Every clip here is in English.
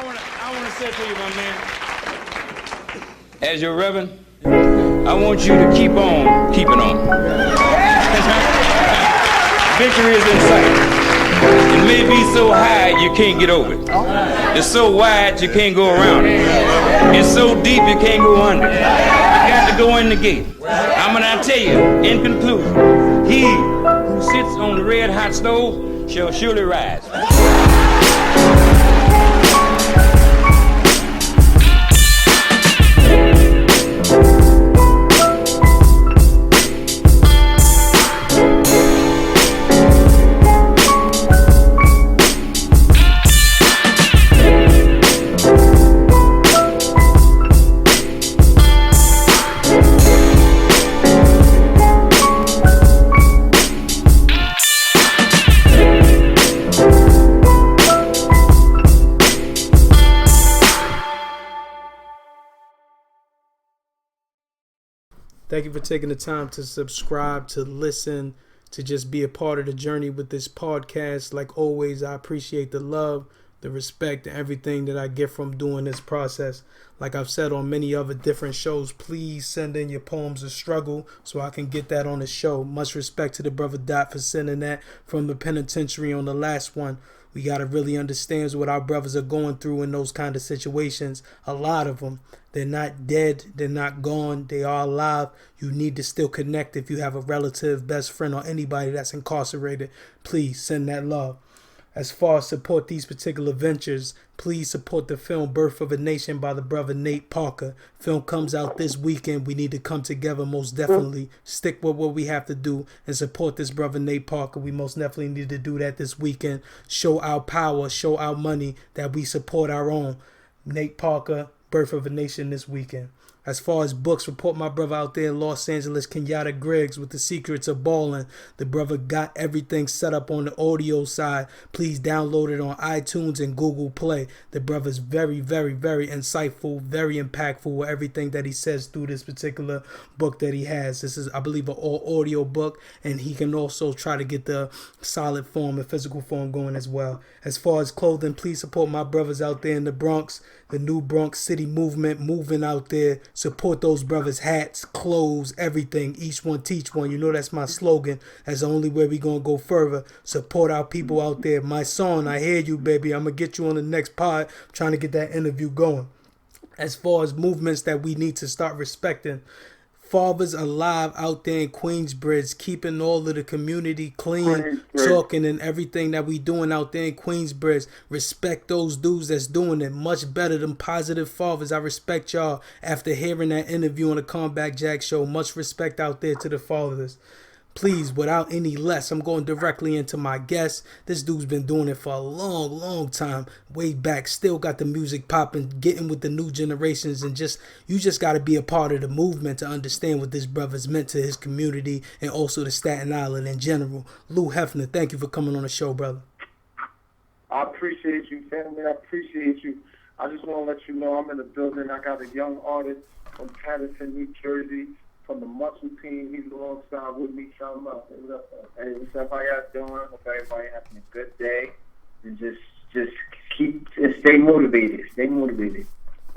I want to say to you, my man, as your reverend, I want you to keep on keeping on. Victory is in sight. It may be so high you can't get over it. It's so wide you can't go around it. It's so deep you can't go under it. You got to go in the gate. I'm gonna tell you, in conclusion, he who sits on the red hot stove shall surely rise. Thank you for taking the time to subscribe, to listen, to just be a part of the journey with this podcast. Like always, I appreciate the love, the respect, and everything that I get from doing this process. Like I've said on many other different shows, please send in your poems of struggle so I can get that on the show. Much respect to the brother Dot for sending that from the penitentiary on the last one. We got to really understand what our brothers are going through in those kind of situations. A lot of them, they're not dead, they're not gone, they are alive. You need to still connect if you have a relative, best friend, or anybody that's incarcerated. Please send that love. As far as support these particular ventures, please support the film Birth of a Nation by the brother Nate Parker. Film comes out this weekend. We need to come together most definitely. Stick with what we have to do and support this brother Nate Parker. We most definitely need to do that this weekend. Show our power, show our money that we support our own. Nate Parker, Birth of a Nation this weekend. As far as books, report my brother out there in Los Angeles, Kenyatta Griggs, with The Secrets of Ballin'. The brother got everything set up on the audio side. Please download it on iTunes and Google Play. The brother's very, very, very insightful, very impactful with everything that he says through this particular book that he has. This is, I believe, an all audio book, and he can also try to get the solid form, the physical form going as well. As far as clothing, please support my brothers out there in the Bronx, the New Bronx City movement, moving out there. Support those brothers' hats, clothes, everything. Each one teach one. You know that's my slogan. That's the only way we going to go further. Support our people out there. My son, I hear you, baby. I'm going to get you on the next pod. I'm trying to get that interview going. As far as movements that we need to start respecting, fathers alive out there in Queensbridge, keeping all of the community clean, talking and everything that we doing out there in Queensbridge. Respect those dudes that's doing it much better than positive fathers. I respect y'all after hearing that interview on the Comeback Jack show. Much respect out there to the fathers. Please, without any less, I'm going directly into my guest. This dude's been doing it for a long, long time. Way back, still got the music popping, getting with the new generations, and you just got to be a part of the movement to understand what this brother's meant to his community and also to Staten Island in general. Lou Hefner, thank you for coming on the show, brother. I appreciate you, family. I appreciate you. I just want to let you know I'm in the building. I got a young artist from Patterson, New Jersey, from the Muscle team. He's alongside with me. Shout him out. Hey, what's up? How y'all doing? Hope everybody having a good day. And just stay motivated. Stay motivated.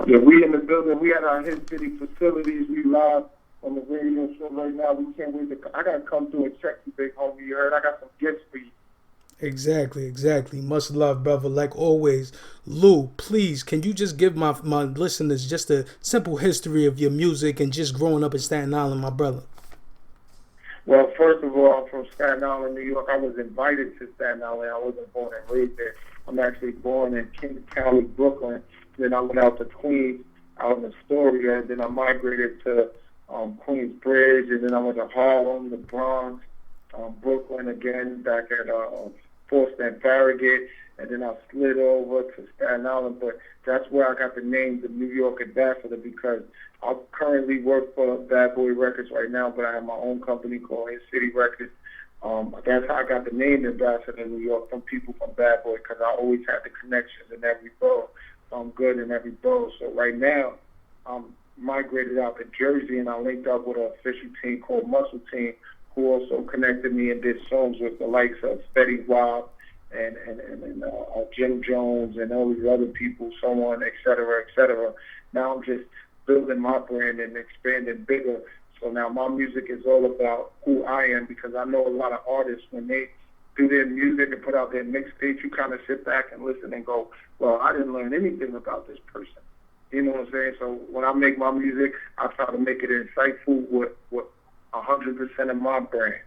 Yeah, we in the building. We at our Hit City facilities. We live on the radio show right now. We can't wait to. I gotta come through and check you, big homie. You heard? I got some gifts for you. Exactly. Much love, brother. Like always, Lou, please, can you just give my listeners just a simple history of your music and just growing up in Staten Island, my brother? Well, first of all, I'm from Staten Island, New York. I was invited to Staten Island. I wasn't born and raised there. I'm actually born in King County, Brooklyn. Then I went out to Queens, out in Astoria. Then I migrated to Queensbridge, and then I went to Harlem, the Bronx, Brooklyn again, back at Forster and Farragut, and then I slid over to Staten Island. But that's where I got the name, the New York Ambassador, because I currently work for Bad Boy Records right now, but I have my own company called Hit City Records. That's how I got the name Ambassador in New York from people from Bad Boy, because I always had the connections in every borough. So I'm good in every borough. So right now, I'm migrated out to Jersey, and I linked up with an official team called Muscle Team, who also connected me and did songs with the likes of Fetty Wap and Jim Jones and all these other people, so on, et cetera, et cetera. Now I'm just building my brand and expanding bigger. So now my music is all about who I am, because I know a lot of artists, when they do their music and put out their mixtapes, you kind of sit back and listen and go, well, I didn't learn anything about this person. You know what I'm saying? So when I make my music, I try to make it insightful with 100% of my brand.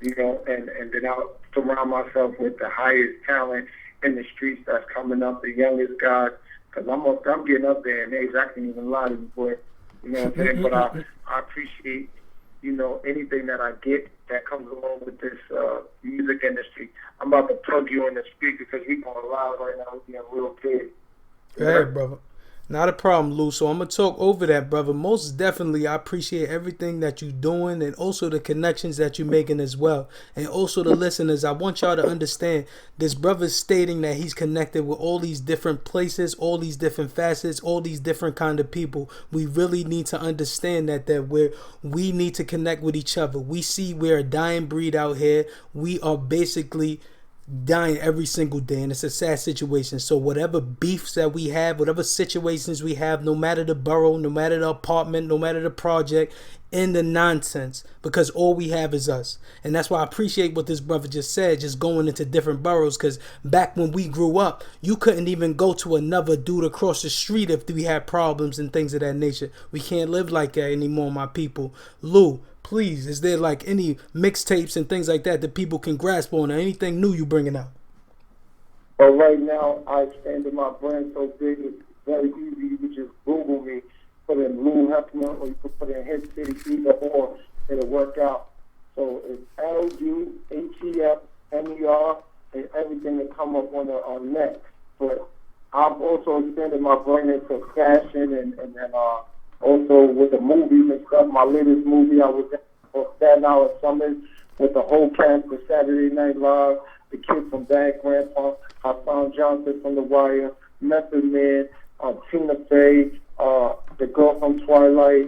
You know, and then I'll surround myself with the highest talent in the streets that's coming up, the youngest guys, because I'm getting up there in age. I can't even lie to you, boy. You know what I'm saying? But I appreciate, you know, anything that I get that comes along with this music industry. I'm about to plug you in the speaker because we going live right now. We're getting real big. Hey, brother. Not a problem, Lou. So I'm going to talk over that, brother. Most definitely, I appreciate everything that you're doing and also the connections that you're making as well. And also the listeners, I want y'all to understand this brother's stating that he's connected with all these different places, all these different facets, all these different kind of people. We really need to understand that we need to connect with each other. We see we're a dying breed out here. We are basically dying every single day, and it's a sad situation. So whatever beefs that we have, whatever situations we have, no matter the borough, no matter the apartment, no matter the project, end the nonsense, because all we have is us. And that's why I appreciate what this brother just said, just going into different boroughs, because back when we grew up, you couldn't even go to another dude across the street if we had problems and things of that nature. We can't live like that anymore, my people. Lou, please, is there like any mixtapes and things like that people can grasp on, or anything new you bringing out? Well, right now, I expanded my brand so big, it's very easy. You can just Google me, put in Lou Hefner, or you can put in Hit City, either or, it'll work out. So it's LUHEFNER and everything that come up on net. But I've also expanded my brand into fashion and also with the movies and stuff. My latest movie, I was in for Staten Island Summers with the whole cast for Saturday Night Live, the kid from Bad Grandpa, Hassan Johnson from The Wire, Method Man, Tina Fey, the girl from Twilight,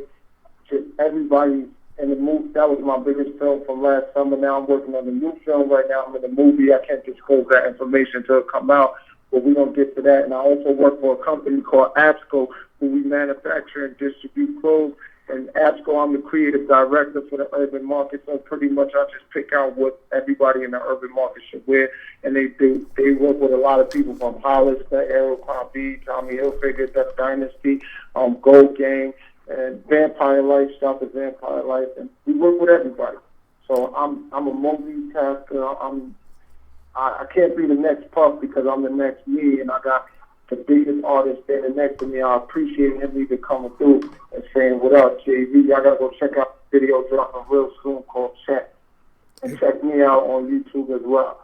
just everybody in the movie. That was my biggest film from last summer. Now I'm working on a new film right now. I'm in the movie. I can't disclose that information until it come out, but we're going to get to that. And I also work for a company called Absco, who we manufacture and distribute clothes. And Absco, I'm the creative director for the urban market, so pretty much I just pick out what everybody in the urban market should wear. And they work with a lot of people from Hollister, Abercrombie B, Tommy Hilfiger, Duck Dynasty, Gold Gang, and Vampire Life, Shop at Vampire Life, and we work with everybody. So I'm a multitasker. I can't be the next Puff because I'm the next me, and I got the biggest artist standing next to me. I appreciate him even coming through and saying, "What up, JV? Y'all gotta go check out the video dropping real soon called Check." And check me out on YouTube as well.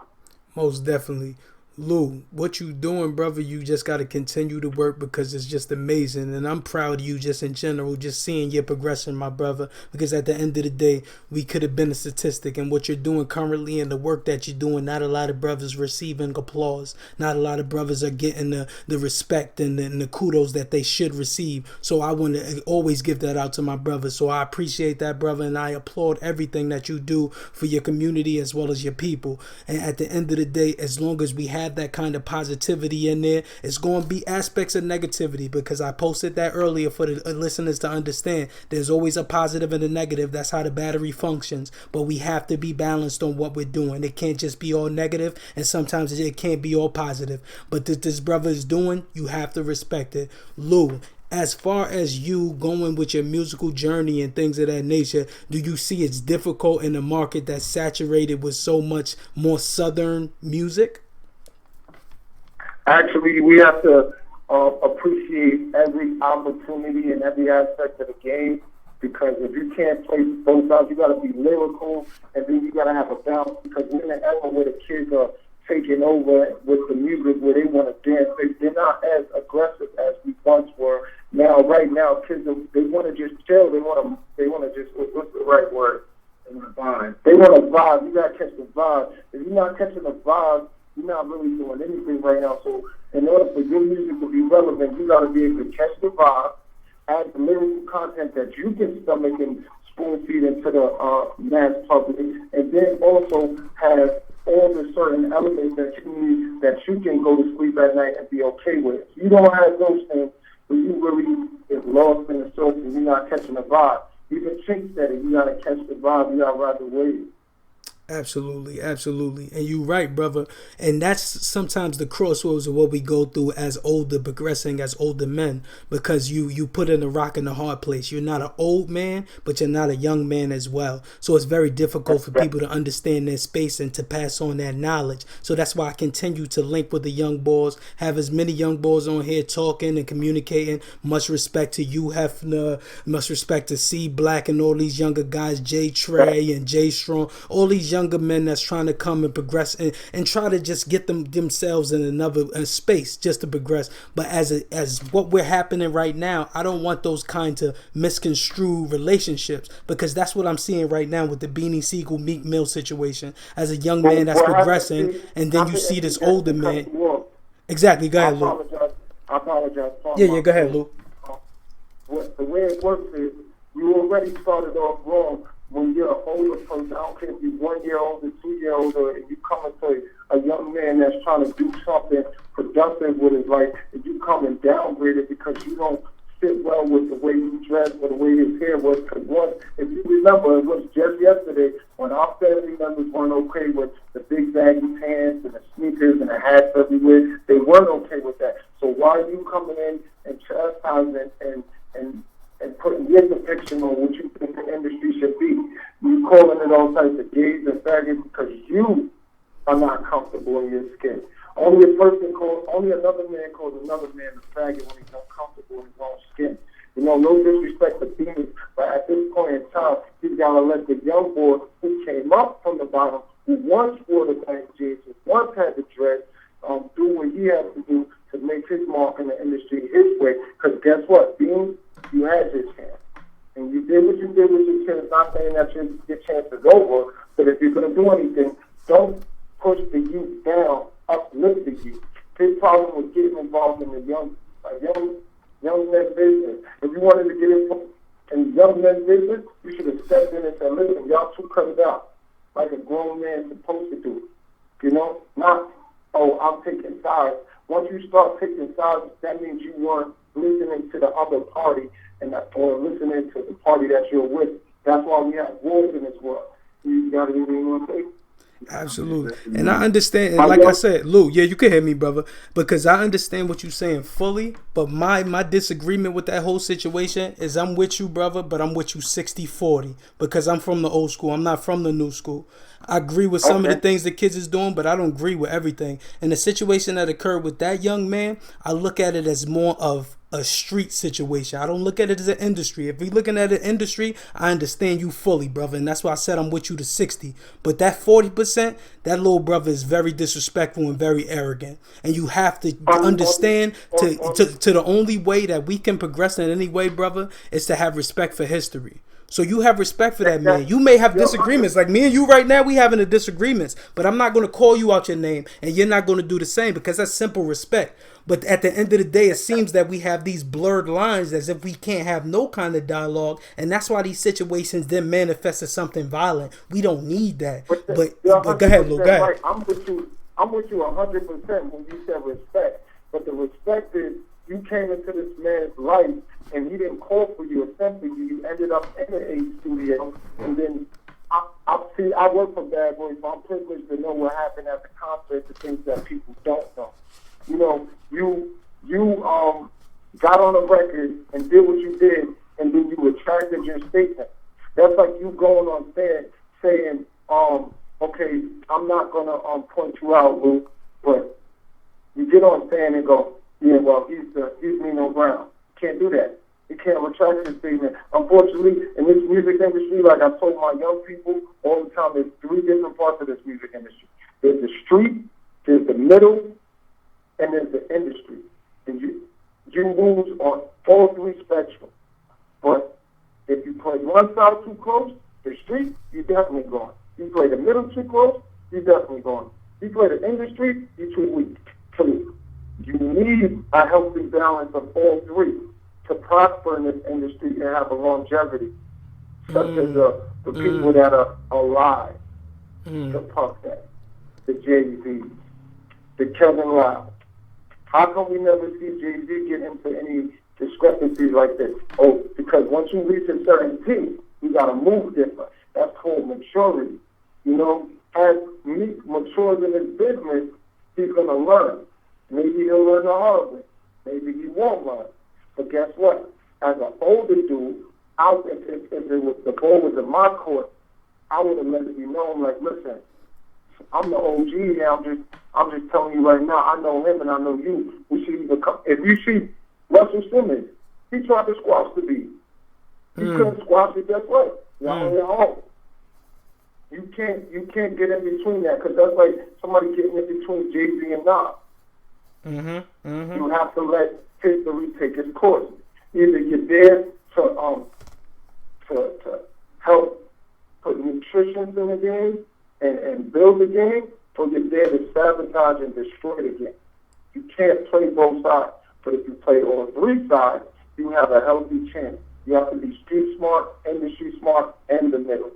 Most definitely. Lou, what you doing, brother, you just got to continue to work, because it's just amazing. And I'm proud of you just in general, just seeing your progression, my brother, because at the end of the day, we could have been a statistic. And what you're doing currently and the work that you're doing, not a lot of brothers receiving applause. Not a lot of brothers are getting the respect and the kudos that they should receive. So I want to always give that out to my brother. So I appreciate that, brother, and I applaud everything that you do for your community as well as your people. And at the end of the day, as long as we have that kind of positivity in there, it's going to be aspects of negativity, because I posted that earlier for the listeners to understand. There's always a positive and a negative. That's how the battery functions. But we have to be balanced on what we're doing. It can't just be all negative, and sometimes it can't be all positive. But this brother is doing, you have to respect it. Lou, as far as you going with your musical journey and things of that nature, do you see it's difficult in a market that's saturated with so much more Southern music? Actually, we have to appreciate every opportunity and every aspect of the game, because if you can't play both sides, you got to be lyrical, and then you got to have a balance, because we're in an era where the kids are taking over with the music, where they want to dance. They're not as aggressive as we once were. Now, right now, kids they want to just chill. They want to just, what's the right word? They want to vibe. They want to vibe. You got to catch the vibe. If you're not catching the vibe, you're not really doing anything right now. So in order for your music to be relevant, you got to be able to catch the vibe, add the lyrical content that you can stomach and spoon feed into the mass public, and then also have all the certain elements that you need that you can go to sleep at night and be okay with. If you don't have those things, but you really is lost in the surf and you're not catching the vibe. Even Chink said it, you gotta catch the vibe, you gotta ride the wave. Absolutely, absolutely. And you're right, brother. And that's sometimes the crossroads of what we go through as older, progressing as older men, because you put in a rock in the hard place. You're not an old man, but you're not a young man as well. So it's very difficult for people to understand their space and to pass on that knowledge. So that's why I continue to link with the young boys, have as many young boys on here talking and communicating. Much respect to you, Hefner. Much respect to C Black and all these younger guys, Jay Trey and Jay Strong, all these younger men that's trying to come and progress and try to just get themselves in another space just to progress. But as what we're happening right now, I don't want those kind of misconstrued relationships, because that's what I'm seeing right now with the Beanie Siegel Meek Mill situation. As a young man that's progressing, and then you see this older man. Exactly. Go ahead, Lou. I apologize. Yeah, go ahead, Lou. The way it works is you already started off wrong. When you're an older person, I don't care if you're 1 year old or 2 year old, or if you come into a young man that's trying to do something productive with his life, if you come and downgrade it because you don't fit well with the way you dress or the way his hair was. Because once, if you remember, it was just yesterday when our family members weren't okay with the big baggy pants and the sneakers and the hats everywhere. They weren't okay with that. So why are you coming in and chastising and putting your depiction on what you think the industry should be? You calling it all types of gays and faggots because you are not comfortable in your skin. Only another man calls another man a faggot when he's uncomfortable in his own skin. You know, no disrespect to Beanie, but at this point in time, he's got to let the young boy who came up from the bottom, who once wore the bank jeans, who once had the dread, do what he has to do to make his mark in the industry his way. Because guess what, Beanie? You had your chance. And you did what you did with your chance. Not saying that your chance is over, but if you're going to do anything, don't push the youth down, uplift the youth. His problem was getting involved in the young men's business. If you wanted to get in young men's business, you should have stepped in and said, listen, y'all two cut it out like a grown man's supposed to do. You know? Not, oh, I'm taking sides. Once you start taking sides, that means you weren't listening to the other party or listening to the party that you're with. That's why we have wars in this world. You got anything to say? Absolutely. And I understand, and like I said, Lou, yeah, you can hear me, brother, because I understand what you're saying fully, but my disagreement with that whole situation is I'm with you, brother, but I'm with you 60-40, because I'm from the old school. I'm not from the new school. I agree with some of the things the kids is doing, but I don't agree with everything. And the situation that occurred with that young man, I look at it as more of a street situation. I don't look at it as an industry. If we're looking at an industry, I understand you fully, brother, and that's why I said I'm with you to 60. But that 40%, that little brother is very disrespectful and very arrogant. And you have to understand to the only way that we can progress in any way, brother, is to have respect for history. So you have respect for that man. You may have disagreements. Like me and you right now, we having a disagreements. But I'm not going to call you out your name, and you're not going to do the same, because that's simple respect. But at the end of the day, it seems that we have these blurred lines as if we can't have no kind of dialogue. And that's why these situations then manifest as something violent. We don't need that. But go ahead, Lou. Go ahead. Right. I'm with you 100% when you said respect. But the respect is you came into this man's life and he didn't call for you, essentially you ended up in an A studio, and then I work for Bad Boys, so I'm privileged to know what happened at the concert, the things that people don't know. You know, you got on a record and did what you did, and then you retracted your statement. That's like you going on there saying, okay, I'm not gonna point you out, Luke, but you get on stand and go, yeah, well, he's Nino Brown. Can't do that. You can't retract his statement. Unfortunately, in this music industry, like I told my young people all the time, there's three different parts of this music industry. There's the street, there's the middle, and there's the industry. And you move on all three spectrums. But if you play one side too close, the street, you're definitely gone. You play the middle too close, you're definitely gone. You play the industry, you're too weak. You need a healthy balance of all three to prosper in this industry and have a longevity, such as the people that are alive to puff that. the Jay-Z, the Kevin Love. How come we never see Jay-Z get into any discrepancies like this? Oh, because once you reach a certain peak, you got to move different. That's called maturity. You know, as Meek matures in his business, he's going to learn. Maybe he'll learn the hard way. Maybe he won't learn. But guess what? As an older dude, if it was, the ball was in my court, I would have let it be known, like, listen, I'm the OG here. I'm just telling you right now, I know him and I know you. We should either come. If you see Russell Simmons, he tried to squash the beat. He couldn't squash it. Guess what? Y'all on your own. You can't get in between that, because that's like somebody getting in between Jay-Z and Nas. You have to let history take its course. Either you're there to help put nutrition in the game and build the game, or you're there to sabotage and destroy the game. You can't play both sides. But if you play all three sides, you have a healthy chance. You have to be street smart, industry smart, and the middle.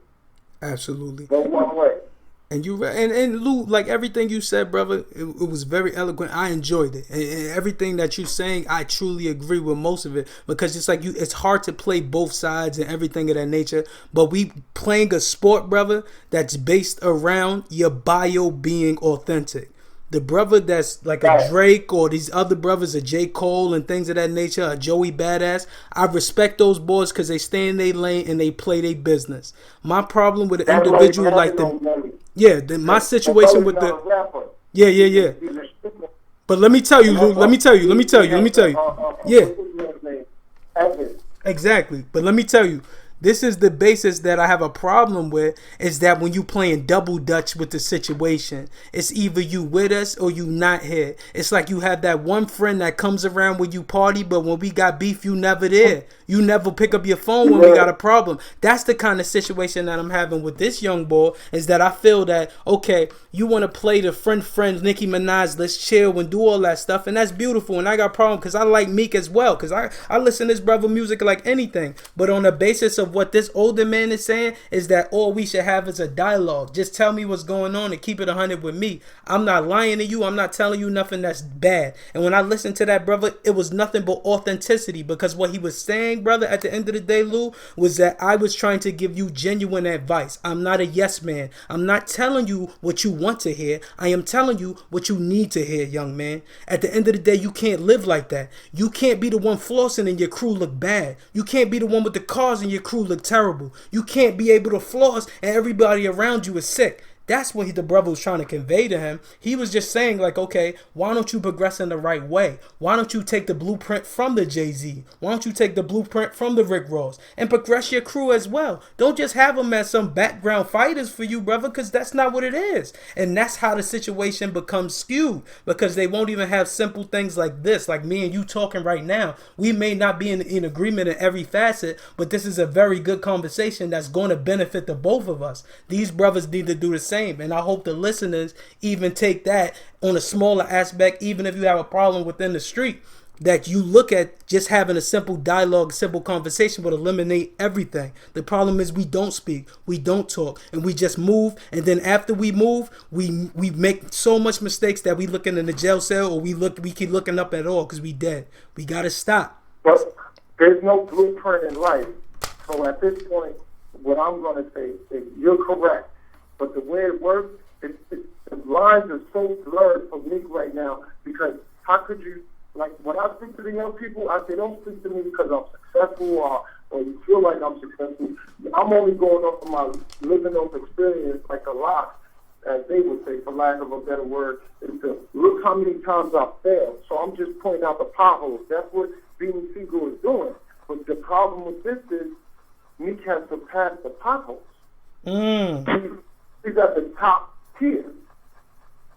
Absolutely. Go one way. And you and Lou, like everything you said, brother, it was very eloquent. I enjoyed it, and everything that you're saying, I truly agree with most of it, because it's like it's hard to play both sides and everything of that nature. But we playing a sport, brother, that's based around your bio being authentic. The brother that's like a Drake or these other brothers, a J. Cole and things of that nature, a Joey Badass, I respect those boys because they stay in their lane and they play their business. My problem with an individual like my situation with the yeah. But let me tell you, Luke. Let me tell you. Yeah. Exactly. But let me tell you. This is the basis that I have a problem with, is that when you playing double dutch with the situation, it's either you with us or you not here. It's like you have that one friend that comes around when you party, but when we got beef, you never there. You never pick up your phone when we got a problem. That's the kind of situation that I'm having with this young boy, is that I feel that, okay, you want to play the friend Nicki Minaj, let's chill and do all that stuff, and that's beautiful, and I got a problem because I like Meek as well, because I listen to this brother music like anything, but on the basis of what this older man is saying is that all we should have is a dialogue. Just tell me what's going on and keep it 100 with me. I'm not lying to you. I'm not telling you nothing that's bad. And when I listened to that brother, it was nothing but authenticity, because what he was saying, brother, at the end of the day, Lou, was that I was trying to give you genuine advice. I'm not a yes man. I'm not telling you what you want to hear. I am telling you what you need to hear, young man. At the end of the day, you can't live like that. You can't be the one flossing and your crew look bad. You can't be the one with the cars and your crew look terrible. You can't be able to floss and everybody around you is sick. That's what the brother was trying to convey to him. He was just saying, like, okay, why don't you progress in the right way? Why don't you take the blueprint from the Jay-Z? Why don't you take the blueprint from the Rick Ross and progress your crew as well? Don't just have them as some background fighters for you, brother, because that's not what it is. And that's how the situation becomes skewed, because they won't even have simple things like this, like me and you talking right now. We may not be in agreement in every facet, but this is a very good conversation that's going to benefit the both of us. These brothers need to do the same. And I hope the listeners even take that on a smaller aspect, even if you have a problem within the street, that you look at just having a simple dialogue, simple conversation would eliminate everything. The problem is we don't speak, we don't talk, and we just move. And then after we move, we make so much mistakes that we looking in the jail cell, or we keep looking up at all because we dead. We got to stop. But there's no blueprint in life. So at this point, what I'm going to say is you're correct. But the way it works, the lines are so blurred for me right now, because how could you, like, when I speak to the young people, I say, don't speak to me because I'm successful or you feel like I'm successful. I'm only going off of my living off experience, like a lot, as they would say, for lack of a better word, is to look how many times I've failed. So I'm just pointing out the potholes. That's what Beanie Siegel is doing. But the problem with this is Meek has to pass the potholes. He's at the top tier.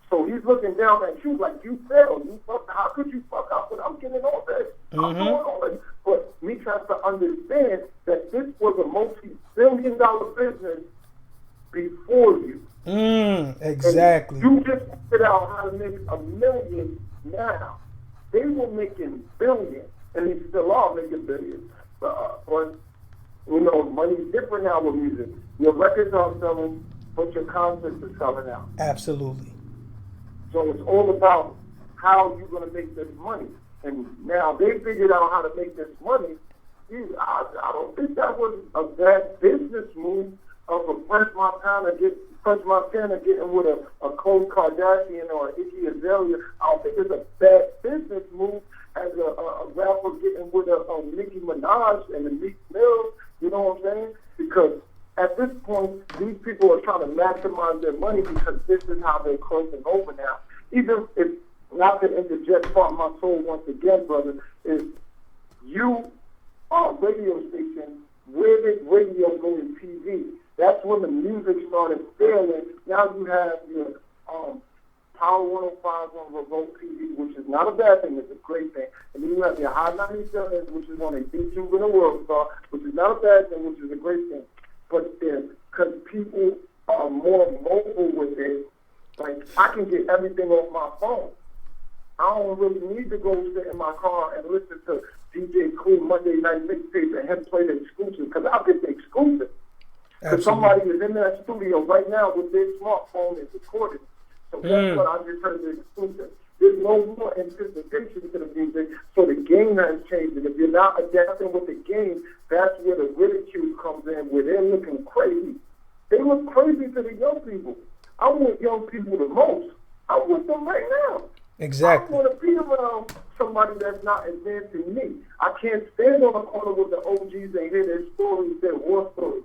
So he's looking down at you like you failed. How could you fuck up when I'm getting all this? I'm doing all this. But Meek has to understand that this was a multi-billion-dollar business before you. Exactly. And you just figured out how to make $1 million now. They were making billions, and they still are making billions. But you know, money's different now with music. Your records are selling, but your concerts are selling out. Absolutely. So it's all about how you're going to make this money. And now they figured out how to make this money. I don't think that was a bad business move of a French Montana getting with a Khloe Kardashian or an Iggy Azalea. I don't think it's a bad business move as a rapper getting with a Nicki Minaj and a Meek Mill. You know what I'm saying? Because at this point, these people are trying to maximize their money because this is how they're crossing over now. Even if, not to interject part of my soul once again, brother, is you are a radio station. Where did radio go to TV? That's when the music started failing. Now you have your Power 105 on Revolt TV, which is not a bad thing. It's a great thing. And then you have your Hot 97, which is on a YouTube and a World Star, which is not a bad thing, which is a great thing. But because people are more mobile with it, like I can get everything off my phone. I don't really need to go sit in my car and listen to DJ Cool Monday Night Mixtape and him play the exclusive, because I'll get the exclusive. Because somebody is in that studio right now with their smartphone and recording. So that's what I just heard the exclusive. There's no more anticipation to the music, so the game has changed. And if you're not adapting with the game, that's where the ridicule comes in, where they're looking crazy. They look crazy to the young people. I want young people the most. I want them right now. Exactly. I want to be around somebody that's not advancing me. I can't stand on the corner with the OGs and hear their stories, their war stories.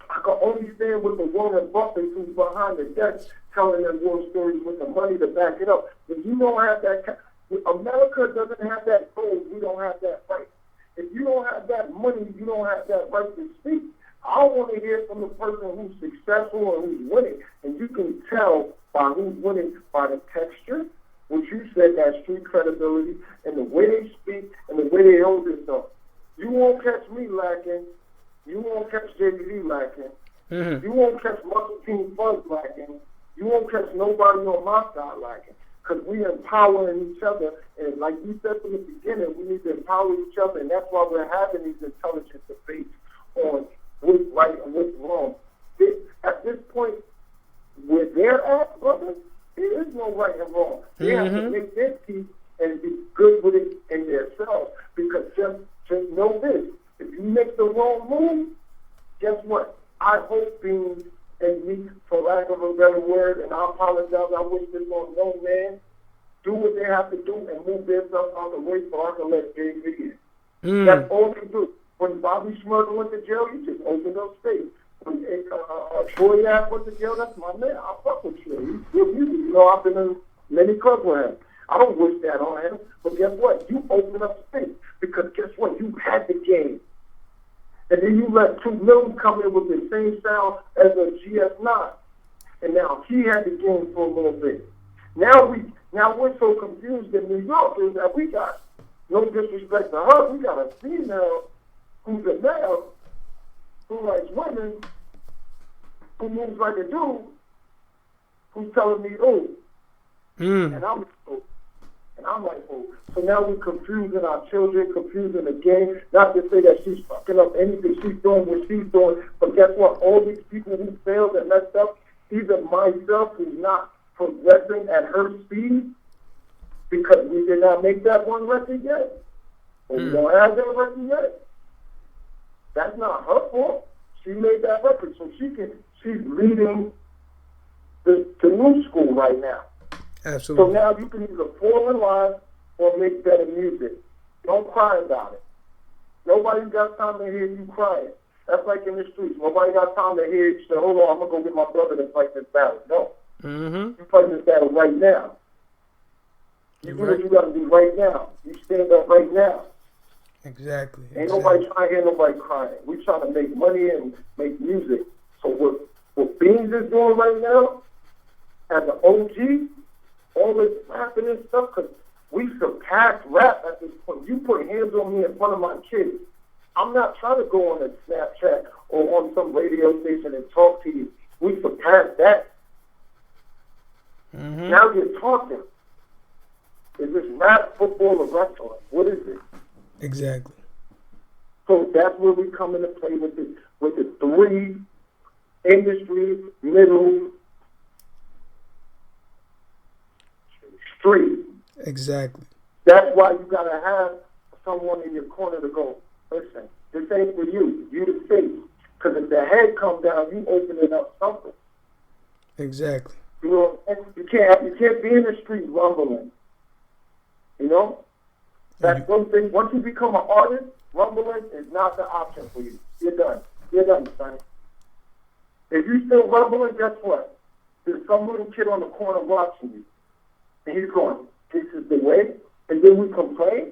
I can only stand with the Warren Buffett who's behind the desk telling them war stories with the money to back it up. If you don't have that, America doesn't have that gold. We don't have that right. If you don't have that money, you don't have that right to speak. I want to hear from the person who's successful and who's winning. And you can tell by who's winning by the texture, which you said, that street credibility, and the way they speak and the way they hold themselves. You won't catch me lacking. You won't catch JD lacking. You won't catch Muscle Team Fuzz lacking. You won't catch nobody on my side lacking. Because we are empowering each other. And like you said from the beginning, we need to empower each other. And that's why we're having these intelligent debates on what's right and what's wrong. At this point, where they're at, brother, there is no right and wrong. They have to make their peace and be good with it in themselves. Because just know this. If you make the wrong move, guess what? I hope beans and meat, for lack of a better word, and I apologize, I wish this on no man, do what they have to do and move themselves out of the way so I can let Jay in. That's all they do. When Bobby Schmurda went to jail, you just opened up space. When Troy Ave went to jail, that's my man. I fuck with Troy. He's good music. You know, I've been in many clubs with him. I don't wish that on him. But guess what? You open up space. Because guess what? You had the game. And then you let 2 Milton come in with the same sound as a GS9. And now he had the game for a little bit. Now we're so confused in New York is that we got, no disrespect to her, we got a female who's a male, who likes women, who moves like a dude, who's telling me, oh. And I'm like, oh. So now we're confusing our children, confusing the game. Not to say that she's fucking up anything. She's doing what she's doing. But guess what? All these people who failed and messed up, even myself who's not progressing at her speed, because we did not make that one record yet. Or we don't have that record yet. That's not her fault. She made that record. So she's leading the new school right now. Absolutely. So now you can either fall in line or make better music. Don't cry about it. Nobody's got time to hear you crying. That's like in the streets. Nobody got time to hear you say, hold on, I'm going to go get my brother to fight this battle. No. You're fighting this battle right now. You do what you got to do right now. You stand up right now. Exactly. Ain't nobody trying to hear nobody crying. We trying to make money and make music. So what Beans is doing right now, as an OG, all this rapping and stuff, because we surpassed rap at this point. You put hands on me in front of my kids. I'm not trying to go on a Snapchat or on some radio station and talk to you. We surpassed that. Now you're talking. Is this rap, football, or wrestling? What is it? Exactly. So that's where we come into play with the 3 industry, middle, free. Exactly. That's why you gotta have someone in your corner to go, listen, this ain't for you. You the face. Because if the head comes down, you opening up something. Exactly. You know, you can't be in the street rumbling. You know? That's one thing. Once you become an artist, rumbling is not the option for you. You're done. You're done, son. If you still rumbling, guess what? There's some little kid on the corner watching you. And he's going, this is the way. And then we complain.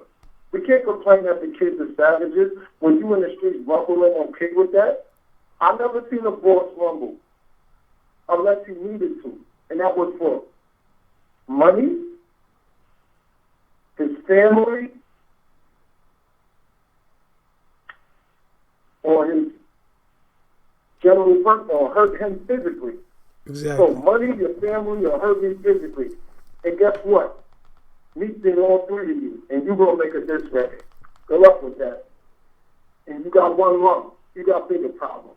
We can't complain that the kids are savages. When you in the streets rumbling, okay with that? I've never seen a boss rumble unless he needed to. And that was for money, his family, or his general person, or hurt him physically. Exactly. So money, your family, or hurt me physically. And guess what? Meet in all three of you, and you're going to make a diss record. Good luck with that. And you got one wrong. You got bigger problems.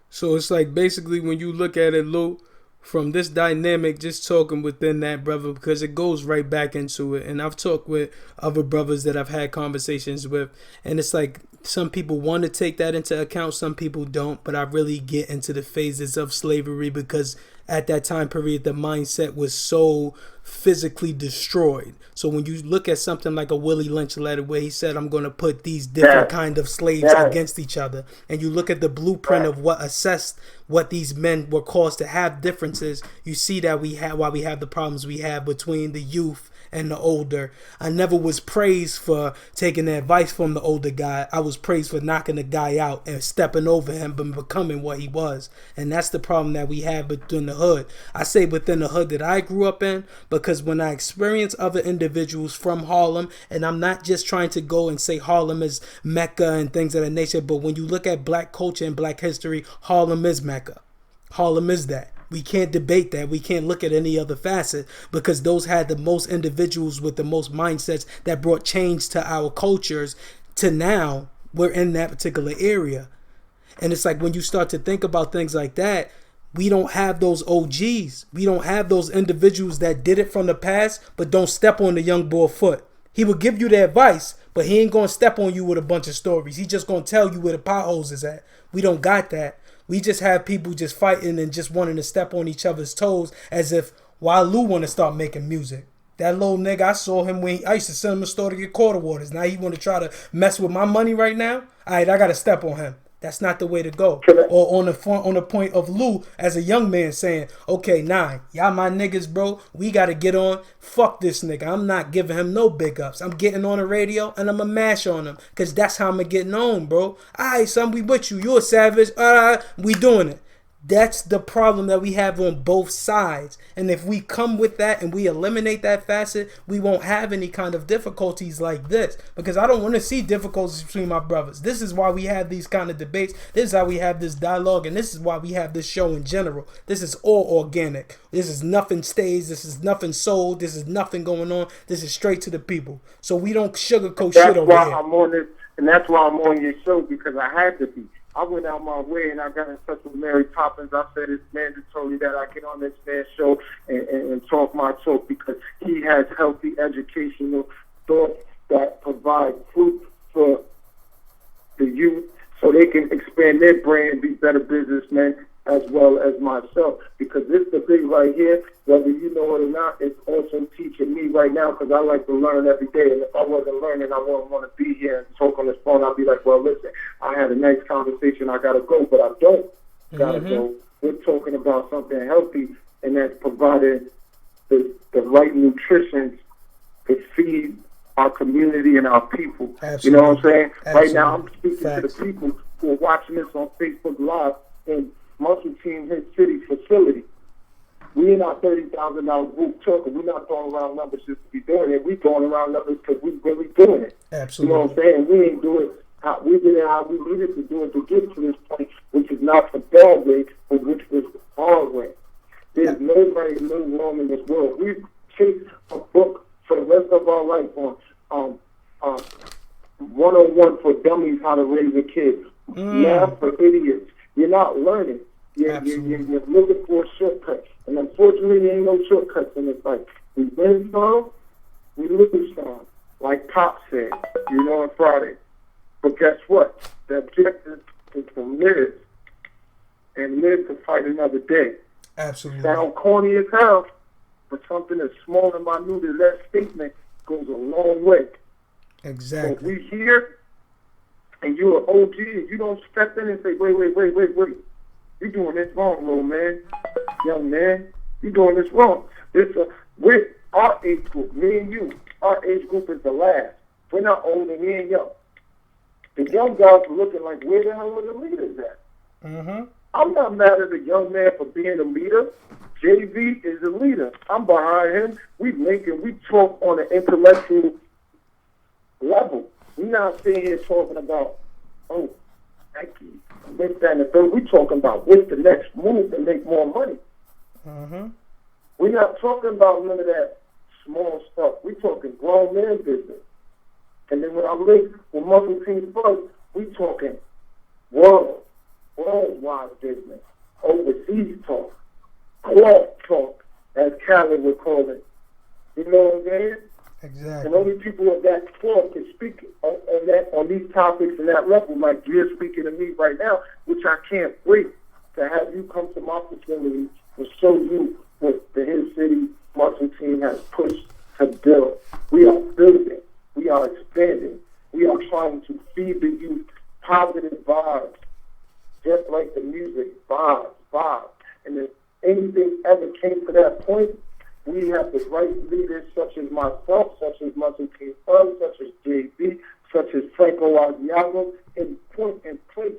So it's like basically when you look at it, Lou, from this dynamic, just talking within that, brother, because it goes right back into it. And I've talked with other brothers that I've had conversations with, and it's like some people want to take that into account, some people don't, but I really get into the phases of slavery because at that time period, the mindset was so physically destroyed. So when you look at something like a Willie Lynch letter where he said, I'm going to put these different kind of slaves against each other, and you look at the blueprint of what assessed what these men were caused to have differences, you see that why we have the problems we have between the youth and the older. I never was praised for taking the advice from the older guy. I was praised for knocking the guy out and stepping over him but becoming what he was. And that's the problem that we have within the hood. I say within the hood that I grew up in, because when I experience other individuals from Harlem, and I'm not just trying to go and say Harlem is Mecca and things of that nature, but when you look at black culture and black history, Harlem is Mecca. Harlem is that. We can't debate that. We can't look at any other facet because those had the most individuals with the most mindsets that brought change to our cultures. To now, we're in that particular area. And it's like when you start to think about things like that, we don't have those OGs. We don't have those individuals that did it from the past, but don't step on the young boy foot. He will give you the advice, but he ain't going to step on you with a bunch of stories. He just going to tell you where the potholes is at. We don't got that. We just have people just fighting and just wanting to step on each other's toes as if why Lou want to start making music. That little nigga, I saw him when I used to send him to the store to get quarter waters. Now he want to try to mess with my money right now? All right, I got to step on him. That's not the way to go. Or on the point of Lou as a young man saying, okay, nah, y'all my niggas, bro. We got to get on. Fuck this nigga. I'm not giving him no big ups. I'm getting on the radio and I'm going to mash on him because that's how I'm getting on, bro. All right, son, we with you. You're a savage. We doing it. That's the problem that we have on both sides. And if we come with that and we eliminate that facet, we won't have any kind of difficulties like this. Because I don't want to see difficulties between my brothers. This is why we have these kind of debates. This is how we have this dialogue. And this is why we have this show in general. This is all organic. This is nothing staged. This is nothing sold. This is nothing going on. This is straight to the people. So we don't sugarcoat shit over here. I'm on this, and that's why I'm on your show, because I had to be. I went out my way and I got in touch with Mary Poppins. I said it's mandatory that I get on this man's show and talk my talk because he has healthy educational thoughts that provide fruit for the youth so they can expand their brain and be better businessmen as well as myself. Because this the thing right here, whether you know it or not, it's also teaching me right now because I like to learn every day. And if I wasn't learning, I wouldn't want to be here and talk on this phone. I'd be like, well, listen, I had a nice conversation. I got to go, but I don't got to go. We're talking about something healthy, and that's providing the right nutrition to feed our community and our people. Absolutely. You know what I'm saying? Absolutely. Right now, I'm speaking Facts. to the people who are watching this on Facebook Live in Muscle Team Hit City facility. We in our $30,000 group talking. We're not throwing around numbers just to be doing it. We throwing around numbers because we really doing it. Absolutely. You know what I'm saying? We ain't doing it how we did it how we needed to do it to get to this point, which is not the bad way, but which was the hard way. There's nobody no wrong in this world. We take a book for the rest of our life on 101 for dummies, how to raise a kid. Math for idiots. You're not learning. You're looking for a shortcut. And unfortunately, there ain't no shortcuts in this life. We win some, we lose some. Like Pop said, on Friday. But guess what? The objective is to live and live to fight another day. Absolutely. Sound corny as hell, but something as small and minute as that statement goes a long way. Exactly. So if we here and you're an OG and you don't step in and say, wait, you're doing this wrong, little man, young man, you're doing this wrong. With our age group, me and you, our age group is the last. We're not old and we ain't young. The young guys are looking like, where the hell are the leaders at? Mm-hmm. I'm not mad at a young man for being a leader. JV is a leader. I'm behind him. We talk on an intellectual level. We're not sitting here talking about, Nike, this, that, and the third. We're talking about what's the next move to make more money. Mm-hmm. We're not talking about none of that small stuff. We're talking grown man business. And then when I link with Muscle Team Buzz, we talking worldwide business, overseas talk, club talk, as Calvin would call it. You know what I'm saying? Exactly. And only people of that club can speak on these topics and that level, like you're speaking to me right now, which I can't wait to have you come to my facility and show you what the Hill City Muscle Team has pushed to build. We are building. We are expanding. We are trying to feed the youth positive vibes, just like the music, vibes. And if anything ever came to that point, we have the right leaders such as myself, such as Muscle Team Buzz, such as JB, such as Franco Asiago, in point and place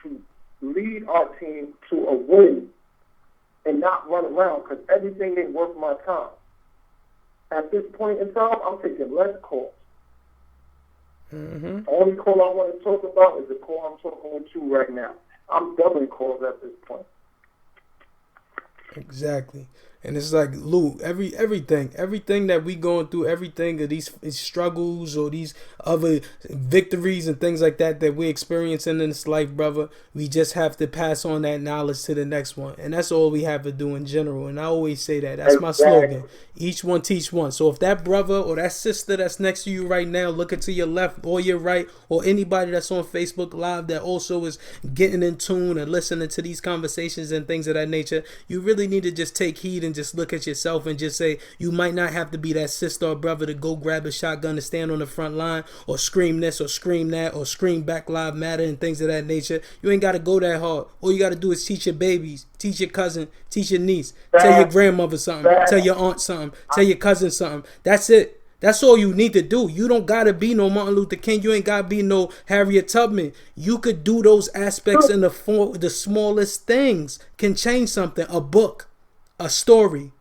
to lead our team to a win and not run around, because everything ain't worth my time. At this point in time, I'm taking less calls. Mm-hmm. The only call I want to talk about is the call I'm talking with you right now. I'm doubling calls at this point. Exactly. And it's like, Lou, everything that we going through, everything of these struggles or these other victories and things like that we're experiencing in this life, brother, we just have to pass on that knowledge to the next one. And that's all we have to do in general. And I always say that. That's my slogan. Each one teach one. So if that brother or that sister that's next to you right now, looking to your left or your right, or anybody that's on Facebook Live that also is getting in tune and listening to these conversations and things of that nature, you really need to just take heed and just look at yourself and just say, you might not have to be that sister or brother to go grab a shotgun and stand on the front line or scream this or scream that or scream Black Lives Matter and things of that nature. You ain't got to go that hard. All you got to do is teach your babies, teach your cousin, teach your niece, tell your grandmother something, tell your aunt something, tell your cousin something. That's it. That's all you need to do. You don't got to be no Martin Luther King. You ain't got to be no Harriet Tubman. You could do those aspects in the smallest things can change something. A book, a story,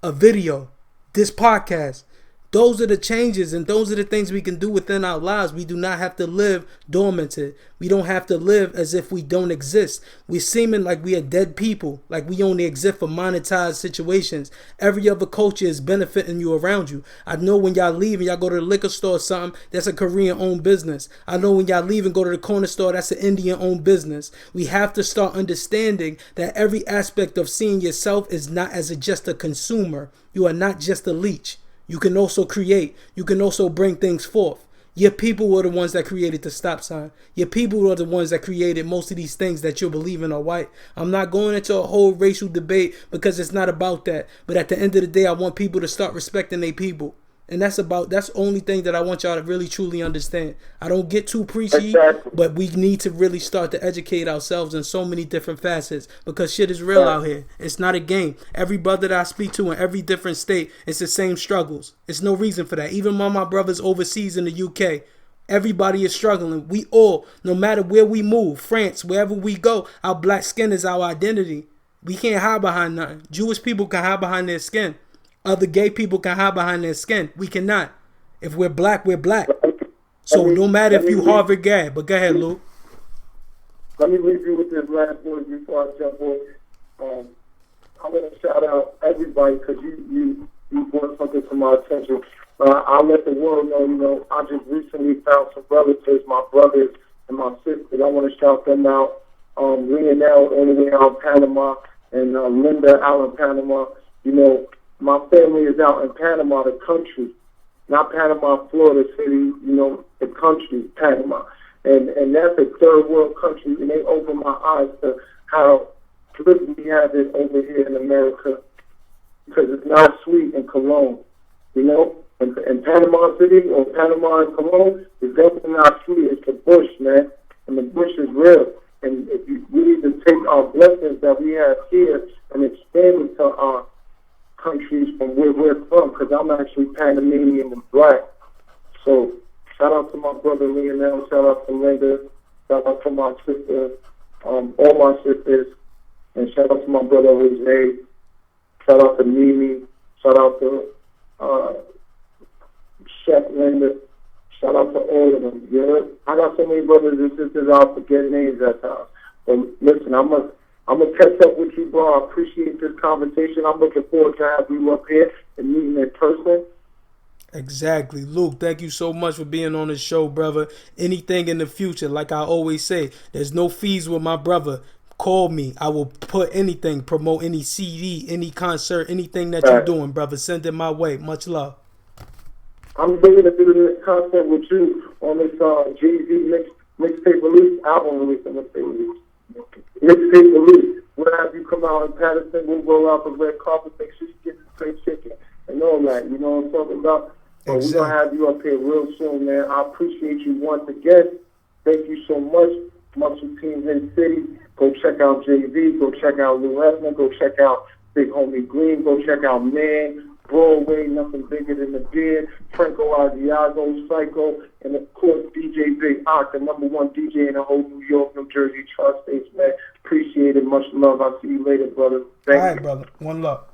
a video, this podcast. Those are the changes and those are the things we can do within our lives. We do not have to live dormanted. We don't have to live as if we don't exist. We're seeming like we are dead people, like we only exist for monetized situations. Every other culture is benefiting you around you. I know when y'all leave and y'all go to the liquor store or something, that's a Korean-owned business. I know when y'all leave and go to the corner store, that's an Indian-owned business. We have to start understanding that every aspect of seeing yourself is not as just a consumer. You are not just a leech. You can also create. You can also bring things forth. Your people were the ones that created the stop sign. Your people were the ones that created most of these things that you're believing are white. I'm not going into a whole racial debate because it's not about that. But at the end of the day, I want people to start respecting their people. And that's the only thing that I want y'all to really truly understand. I don't get too preachy, but we need to really start to educate ourselves in so many different facets because shit is real out here. It's not a game. Every brother that I speak to in every different state, it's the same struggles. It's no reason for that. Even my brothers overseas in the UK, everybody is struggling. We all, no matter where we move, France, wherever we go, our black skin is our identity. We can't hide behind nothing. Jewish people can hide behind their skin. Other gay people can hide behind their skin. We cannot. If we're black, we're black. So no matter if you Harvard guy, but go ahead, Luke. Let me leave you with this last word before I jump on. I want to shout out everybody because you brought something to my attention. I'll let the world know, I just recently found some relatives, my brothers and my sisters. I want to shout them out. Leonel, all the way out of Panama. and Linda out in Panama. You know, my family is out in Panama, the country, not Panama, Florida City. You know, the country, Panama, and that's a third world country, and they opened my eyes to how good we have it over here in America, because it's not sweet in Cologne. You know, in Panama City or Panama and Cologne, it's definitely not sweet. It's the bush, man, and the bush is real. And if we need to take our blessings that we have here and expand it to our countries from where we're from, because I'm actually Panamanian and black. So shout out to my brother Lionel, shout out to Linda, shout out to my sister, all my sisters, and shout out to my brother Jose, shout out to Mimi, shout out to Chef Linda, shout out to all of them. Yeah, I got so many brothers and sisters, I'll forget names at times. But listen, I'm gonna catch up with you, bro. I appreciate this conversation. I'm looking forward to having you up here and meeting in person. Exactly. Luke, thank you so much for being on the show, brother. Anything in the future, like I always say, there's no fees with my brother. Call me. I will put anything, promote any CD, any concert, anything that you're doing, brother. Send it my way. Much love. I'm ready to do this concert with you on this Jay-Z mixtape release, album release, and mixtape release. We'll have you come out in Patterson. We'll roll out the red carpet, make sure you get the straight chicken and all that. You know what I'm talking about? But we're going to have you up here real soon, man. I appreciate you once again. Thank you so much. Muscle Team in City. Go check out JV. Go check out Lou Hefner. Go check out Big Homie Green. Go check out Man. Broadway, Nothing Bigger Than the Beard, Franco Asiago, Psycho, and of course DJ Big Ock, the #1 DJ in the whole New York, New Jersey, tri-states, man. Appreciate it. Much love. I'll see you later, brother. Thank you. All right, brother. One love.